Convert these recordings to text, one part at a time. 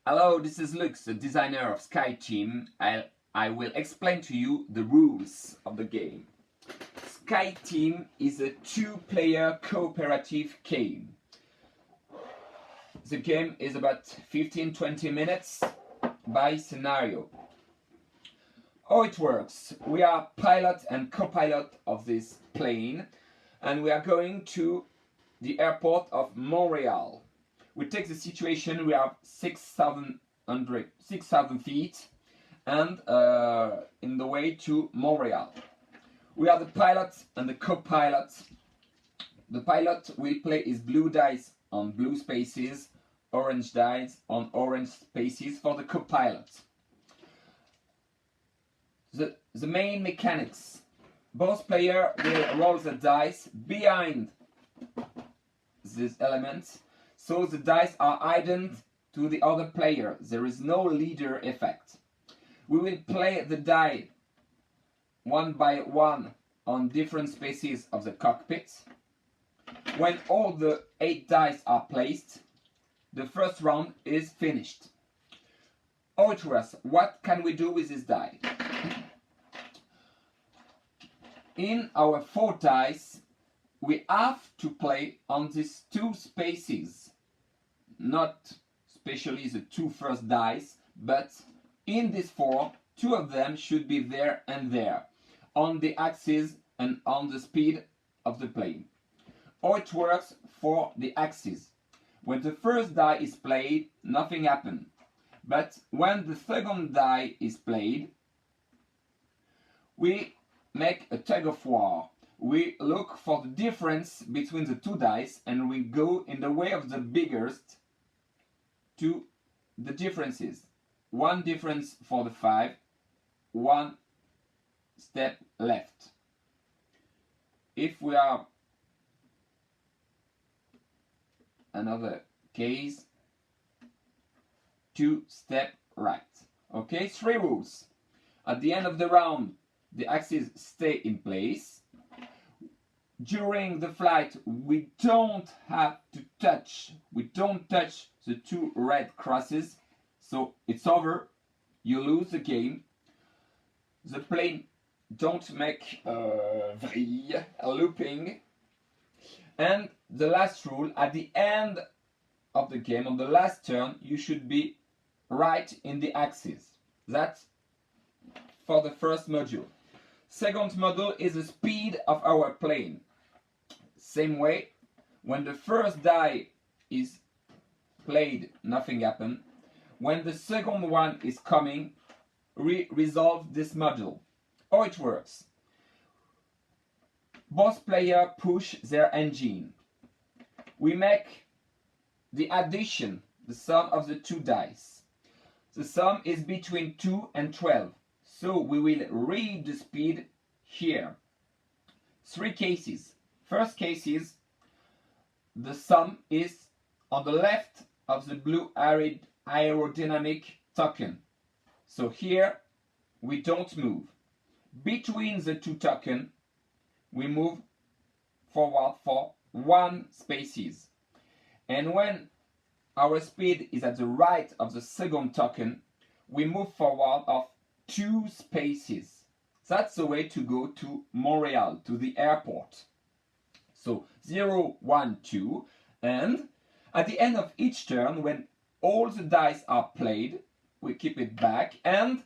Hello, this is Lux, the designer of SkyTeam. I will explain to you the rules of the game. SkyTeam is a two-player cooperative game. The game is about 15-20 minutes by scenario. How it works: we are pilot and co-pilot of this plane, and we are going to the airport of Montreal. We take the situation: we have 6,000 feet, and in the way to Montreal. We are the pilot and the co-pilot. The pilot will play his blue dice on blue spaces, orange dice on orange spaces for the co-pilot. The main mechanics: both players will roll the dice behind these elements, so the dice are hidden to the other player. There is no leader effect. We will play the die one by one on different spaces of the cockpit. When all the 8 dice are placed, the first round is finished. How it works: what can we do with this die? In our 4 dice, we have to play on these 2 spaces, not especially the 2 first dice, but in these 4, 2 of them should be there and there, on the axis and on the speed of the plane. How it works for the axis: when the first die is played, nothing happens. But when the second die is played, we make a tug of war. We look for the difference between the 2 dice, and we go in the way of the biggest to the differences. 1 difference for the 5, 1 step left. If we are another case, 2 step right. Okay, 3 rules. At the end of the round, the axes stay in place. During the flight, we don't touch the 2 red crosses, so it's over. You lose the game. The plane don't make vrille, a looping. And the last rule: at the end of the game, on the last turn, you should be right in the axis. That's for the first module. Second module is the speed of our plane. Same way, when the first die is played, nothing happens. When the second one is coming, we resolve this module. How it works: both players push their engine. We make the addition, the sum of the 2 dice. The sum is between 2 and 12. So we will read the speed here. 3 cases. First case is the sum is on the left of the blue aerodynamic token. So here we don't move. Between the 2 tokens, we move forward for 1 spaces. And when our speed is at the right of the second token, we move forward of 2 spaces. That's the way to go to Montreal, to the airport. So 0, 1, 2, and at the end of each turn, when all the dice are played, we keep it back, and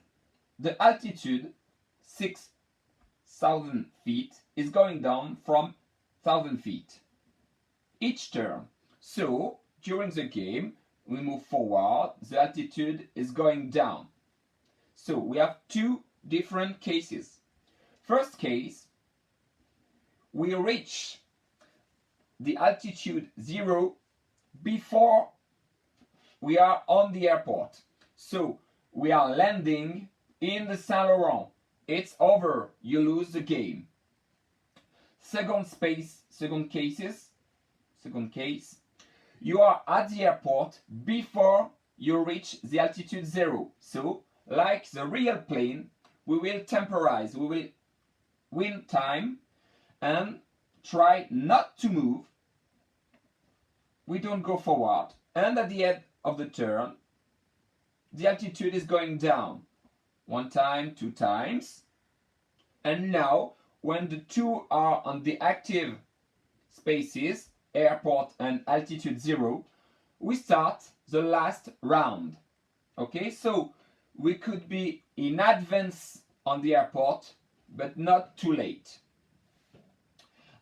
the altitude, 6,000 feet, is going down from 1,000 feet each turn. So during the game, we move forward, the altitude is going down. So we have 2 different cases. First case, we reach the altitude 0 before we are on the airport. So we are landing in the Saint Laurent. It's over. You lose the game. Second case, you are at the airport before you reach the altitude 0. So, like the real plane, we will temporize. We will win time and try not to move. We don't go forward. And at the end of the turn, the altitude is going down. 1 time, 2 times. And now, when the two are on the active spaces, airport and altitude 0, we start the last round. Okay, so we could be in advance on the airport, but not too late.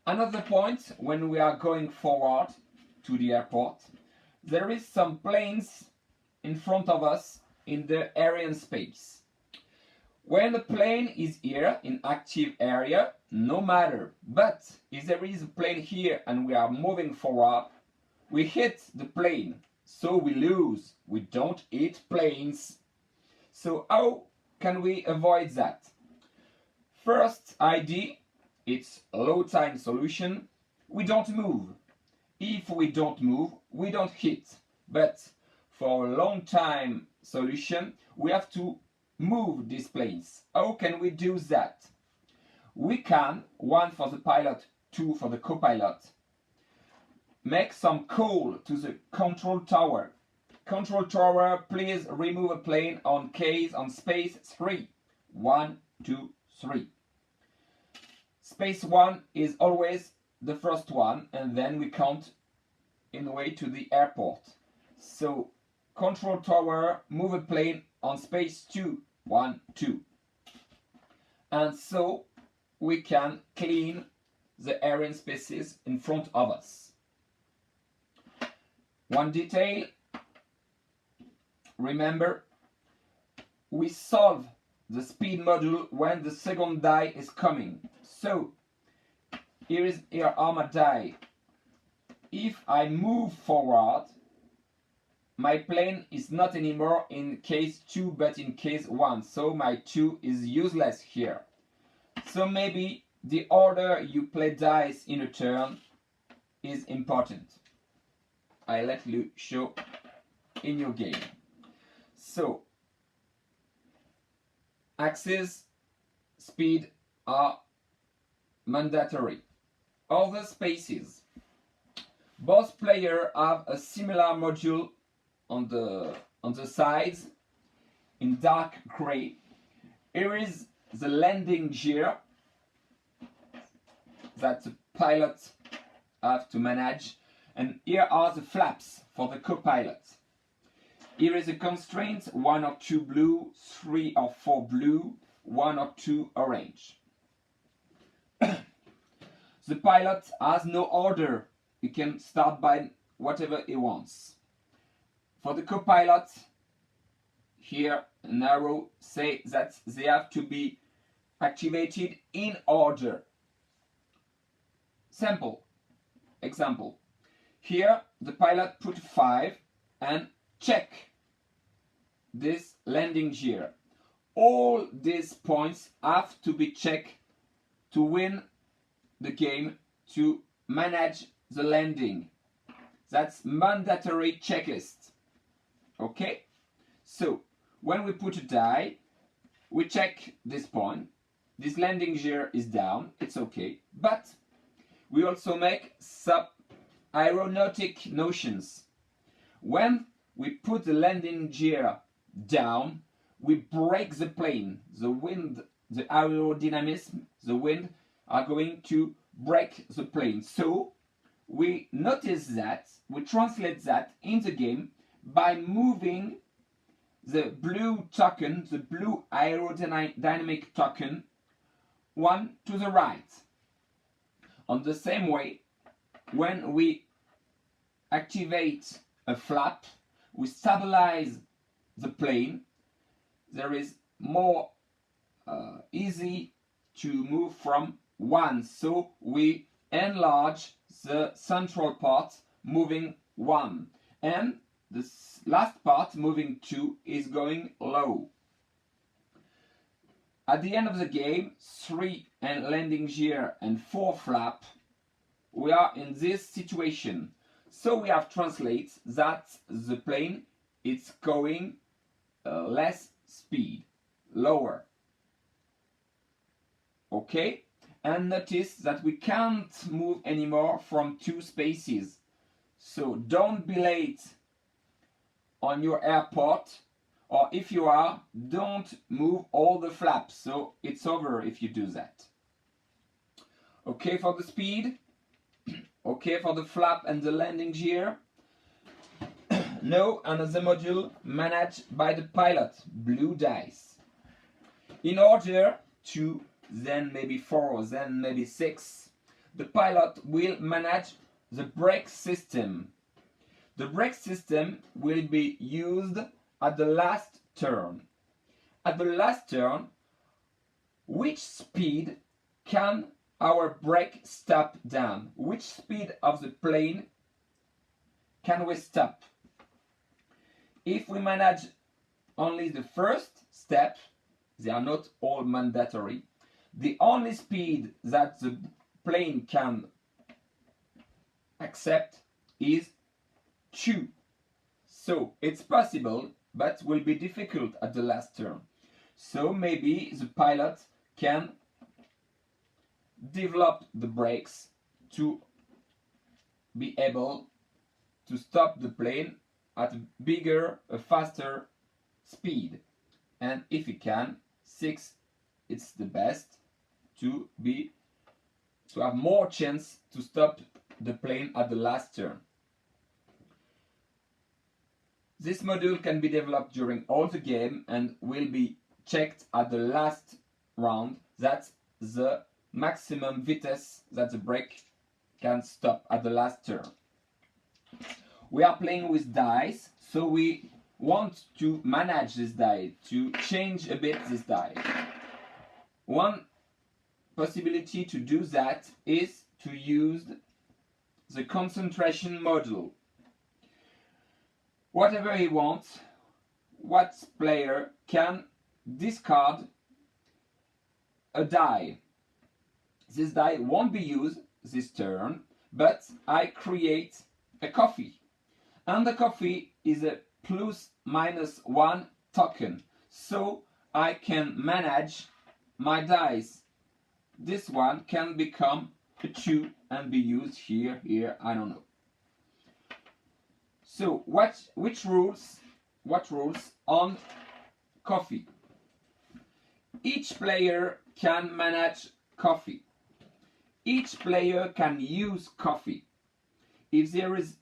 Another point, when we are going forward to the airport, there is some planes in front of us in the aerial space. When the plane is here in active area, no matter. But if there is a plane here and we are moving forward, we hit the plane, so we lose. We don't hit planes. So how can we avoid that? First idea, it's low time solution. We don't move. If we don't move, we don't hit. But for a long time solution, we have to move these planes. How can we do that? We can, 1 for the pilot, 2 for the co-pilot, make some call to the control tower. Control tower, please remove a plane on case on space 3. 1, 2, 3. Space 1 is always the first one, and then we count in the way to the airport. So control tower, move a plane on space 2. 1, 2. And so we can clean the aerial spaces in front of us. One detail, remember, we solve the speed module when the second die is coming. So here are my die. If I move forward, my plane is not anymore in case 2 but in case 1, so my 2 is useless here. So maybe the order you play dice in a turn is important. I let you show in your game. So axis, speed are mandatory. Other spaces. Both players have a similar module on the sides in dark gray. Here is the landing gear that the pilot have to manage, and here are the flaps for the co-pilot. Here is a constraint, 1 or 2 blue, 3 or 4 blue, 1 or 2 orange. The pilot has no order. He can start by whatever he wants. For the co-pilot, here an arrow say that they have to be activated in order. Simple example. Here the pilot put 5 and check this landing gear. All these points have to be checked to win the game, to manage the landing. That's mandatory checklist. Okay? So, when we put a die, we check this point. This landing gear is down, it's okay. But we also make some aeronautic notions. When we put the landing gear down, we break the plane. The wind, the aerodynamism, the wind are going to break the plane. So we notice that, we translate that in the game by moving the blue token, the blue aerodynamic token, 1 to the right. On the same way, when we activate a flap, we stabilize the plane. There is more easy to move from 1, so we enlarge the central part moving 1, and the last part moving 2 is going low. At the end of the game, 3 and landing gear and 4 flap, we are in this situation. So we have translate that the plane is going less speed, lower. Okay? And notice that we can't move anymore from 2 spaces. So don't be late on your airport or if you are, don't move all the flaps, so it's over if you do that. Okay for the speed? Okay for the flap and the landing gear? No, another module managed by the pilot, blue dice. In order to, then maybe 4, then maybe 6, the pilot will manage the brake system. The brake system will be used at the last turn. At the last turn, which speed can our brake stop down? Which speed of the plane can we stop? If we manage only the first step, they are not all mandatory, the only speed that the plane can accept is 2. So it's possible, but will be difficult at the last turn. So maybe the pilot can develop the brakes to be able to stop the plane at a bigger, a faster speed. And if he can, 6, it's the best to have more chance to stop the plane at the last turn. This module can be developed during all the game and will be checked at the last round. That's the maximum vitesse that the brake can stop at the last turn. We are playing with dice, so we want to manage this die, to change a bit this die. One possibility to do that is to use the concentration module. Whatever he wants, what player can discard a die. This die won't be used this turn, but I create a coffee. And the coffee is a ±1 token. So I can manage my dice. This one can become a 2 and be used here, I don't know. So what rules on coffee? Each player can manage coffee. Each player can use coffee. If there is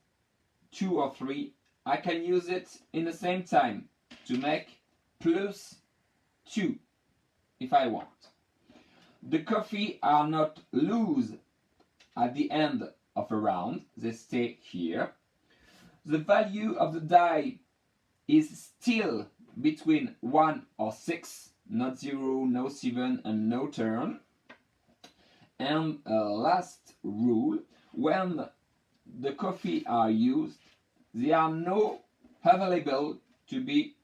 2 or 3, I can use it in the same time to make +2 if I want. The coffee are not loose at the end of a round, they stay here. The value of the die is still between 1 or 6, not 0, no 7 and no turn. And last rule, when the coffee are used, they are not available to be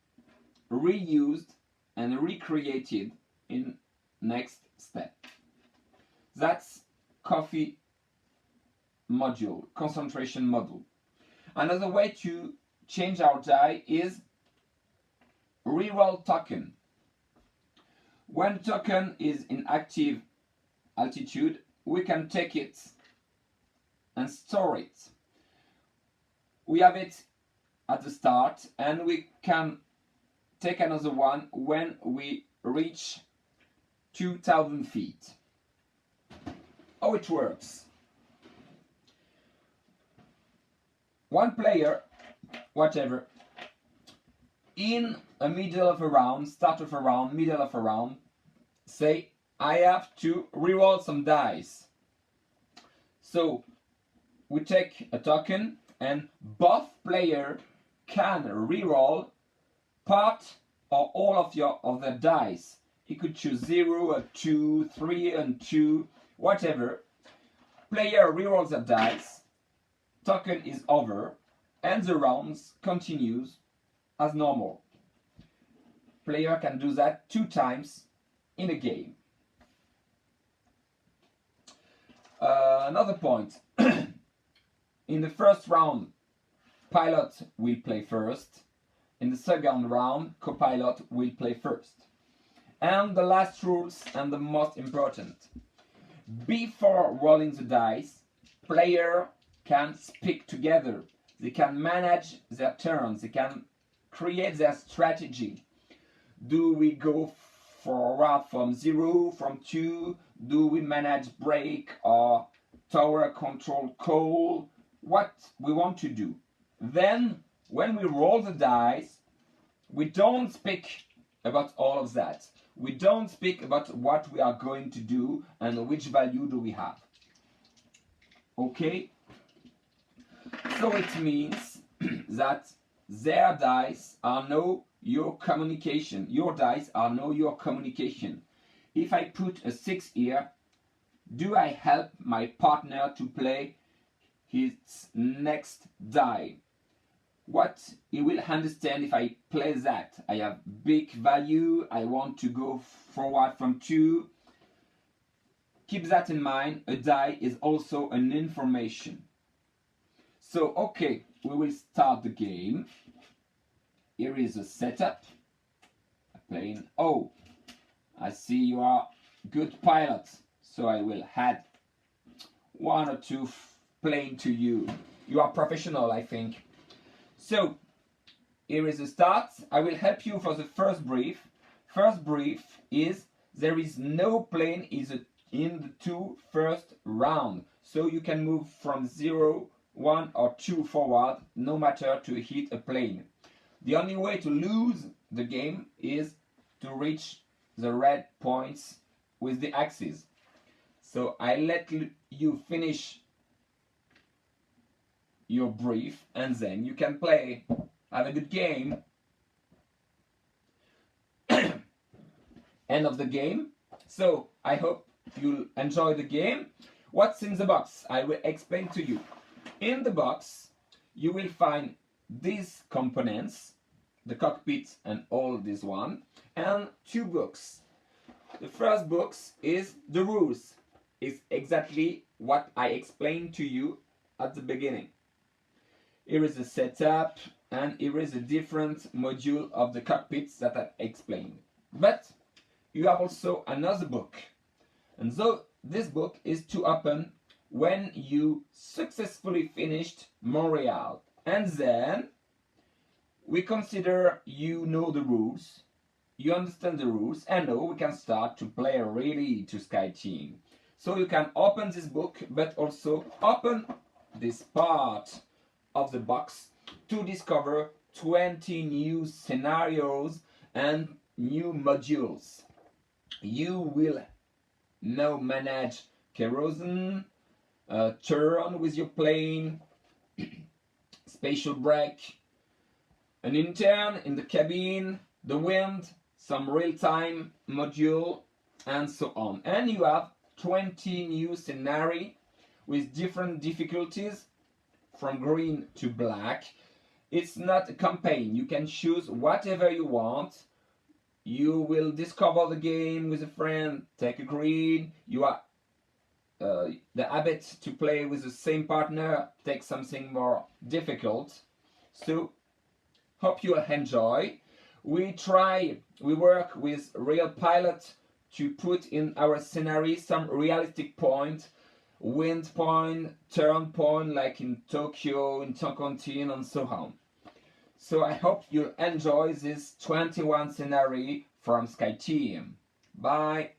reused and recreated in next step. That's coffee module, concentration module. Another way to change our die is reroll token. When token is in active altitude, we can take it and store it. We have it at the start and we can take another one when we reach 2,000 feet. How it works? One player, whatever, in a middle of a round, start of a round, middle of a round, say I have to reroll some dice. So we take a token and both players can reroll part or all of their dice. You could choose 0, a 2, 3 and 2, whatever. Player rerolls the dice, token is over, and the rounds continues as normal. Player can do that 2 times in a game. Another point. In the first round, pilot will play first. In the second round, co-pilot will play first. And the last rules and the most important. Before rolling the dice, player can speak together. They can manage their turns. They can create their strategy. Do we go forward from 0, from 2? Do we manage break or tower control call? What we want to do. Then, when we roll the dice, we don't speak about all of that. We don't speak about what we are going to do and which value do we have. Okay? So it means that their dice are now your communication. Your dice are now your communication. If I put a 6 here, do I help my partner to play his next die? What he will understand if I play that? I have big value, I want to go forward from 2. Keep that in mind, a die is also an information. So, okay, we will start the game. Here is a setup. Playing. Oh, I see you are good pilots, so I will add 1 or 2 plane to you. You are professional, I think. So, here is the start. I will help you for the first brief. First brief is there is no plane in the 2 first round. So you can move from 0, 1 or 2 forward, no matter to hit a plane. The only way to lose the game is to reach the red points with the axes. So I let you finish your brief and then you can play. Have a good game. End of the game. So I hope you'll enjoy the game. What's in the box? I will explain to you. In the box you will find these components, the cockpit and all this one, and 2 books. The first book is the rules. It's exactly what I explained to you at the beginning. Here is the setup, and here is a different module of the cockpits that I explained. But you have also another book, and so this book is to open when you successfully finished Montreal. And then we consider you know the rules, you understand the rules, and now we can start to play really to SkyTeam. So you can open this book, but also open this part of the box to discover 20 new scenarios and new modules. You will now manage kerosene, turn with your plane, spatial brake, an intern in the cabin, the wind, some real-time module, and so on. And you have 20 new scenarios with different difficulties from green to black. It's not a campaign. You can choose whatever you want. You will discover the game with a friend, take a green. You are the habit to play with the same partner, take something more difficult. So, hope you enjoy. We work with real pilots to put in our scenario some realistic point, wind point, turn point, like in Tokyo, in Tokontin, and so on. So I hope you'll enjoy this 21 scenario from SkyTeam. Bye!